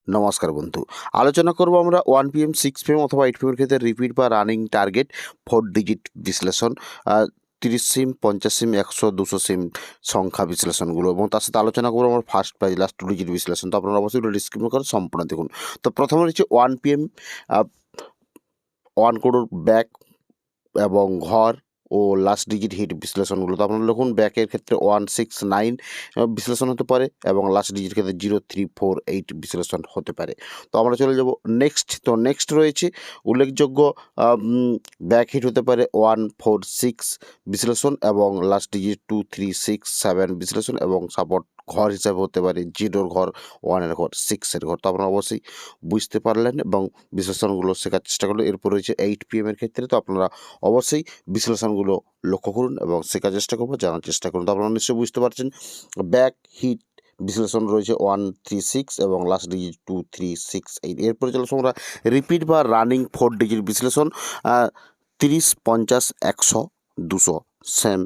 নমস্কার বন্ধু, আলোচনা করব আমরা 1 PM 6 PM অথবা 8 PM এর ক্ষেত্রে রিপিট বা রানিং টার্গেট 4 ডিজিট বিশ্লেষণ, 30 সিম, 50 সিম, 100, 200 সিম সংখ্যা বিশ্লেষণগুলো, এবং তার সাথে আলোচনা করবো আমরা ফার্স্ট প্রাইজ লাস্ট 2 ডিজিট বিশ্লেষণ। তো আপনারা অবশ্যই ডিসক্রিপশন করে সম্পূর্ণ দেখুন। তো প্রথমে রয়েছে 1 PM 1 crore ব্যাক এবং ঘর ও লাস্ট ডিজিট হিট বিশ্লেষণগুলো। তো আপনারা দেখুন, ব্যাকের ক্ষেত্রে 169 বিশ্লেষণ হতে পারে এবং লাস্ট ডিজিট ক্ষেত্রে 0348 বিশ্লেষণ হতে পারে। তো আমরা চলে যাব নেক্সট। তো নেক্সট রয়েছে উল্লেখযোগ্য ব্যাক হিট হতে পারে 146 বিশ্লেষণ এবং লাস্ট ডিজিট 2367 বিশ্লেষণ, এবং সাপোর্ট ঘর হিসাবে হতে পারে 0-র ঘর, 1-এর ঘর, 6-এর ঘর। তো আপনারা অবশ্যই বুঝতে পারলেন এবং বিশ্লেষণগুলো শেখার চেষ্টা করলেন। এরপর রয়েছে 8 PM এর ক্ষেত্রে। তো আপনারা অবশ্যই বিশ্লেষণগুলো লক্ষ্য করুন এবং শেখার চেষ্টা করবো, জানার চেষ্টা করুন। তো আপনারা নিশ্চয়ই বুঝতে পারছেন, ব্যাক হিট বিশ্লেষণ রয়েছে 136 এবং লাস্ট ডিজিট 2368। এরপরে চলে আসবো আমরা রিপিট বা রানিং 4 ডিজিট বিশ্লেষণ, 30, 50, 100, 200 সেম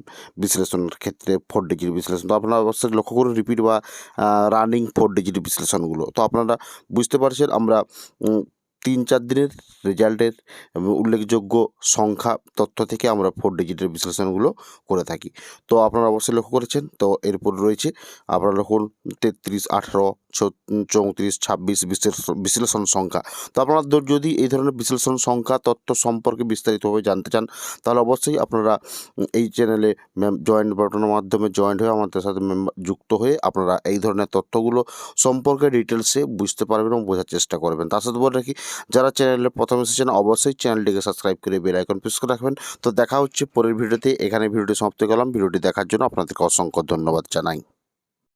বিশ্লেষণের ক্ষেত্রে 4 ডিজিট বিশ্লেষণ। তো আপনারা অবশ্যই লক্ষ্য করুন রিপিট বা রানিং 4 ডিজিট বিশ্লেষণগুলো। তো আপনারা বুঝতে পারছেন, আমরা 3-4 দিনের রেজাল্টের উল্লেখযোগ্য সংখ্যা তথ্য থেকে আমরা 4 ডিজিটের বিশ্লেষণগুলো করে থাকি। তো আপনারা অবশ্যই লক্ষ্য করেছেন। তো এরপর রয়েছে আপনারা লক্ষ্য 33, 18, 34, 26 বিশ্লেষণ সংখ্যা। তো আপনারা যদি এই ধরনের বিশ্লেষণ সংখ্যা তথ্য সম্পর্কে বিস্তারিতভাবে জানতে চান, তাহলে অবশ্যই আপনারা এই চ্যানেলে জয়েন্ট বাটনের মাধ্যমে জয়েন্ট হয়ে আমাদের সাথে যুক্ত হয়ে আপনারা এই ধরনের তথ্যগুলো সম্পর্কে ডিটেলসে বুঝতে পারবেন এবং বোঝার চেষ্টা করবেন। তার সাথে বলে রাখি, যারা চ্যানেলে প্রথম এসেছেন অবশ্যই চ্যানেলটিকে সাবস্ক্রাইব করে বেল আইকন প্রেস করে রাখবেন। তো দেখা হচ্ছে পরের ভিডিওতে। এখানে ভিডিওটি সমাপ্ত করলাম। ভিডিওটি দেখার জন্য আপনাদেরকে অসংখ্য ধন্যবাদ জানাই।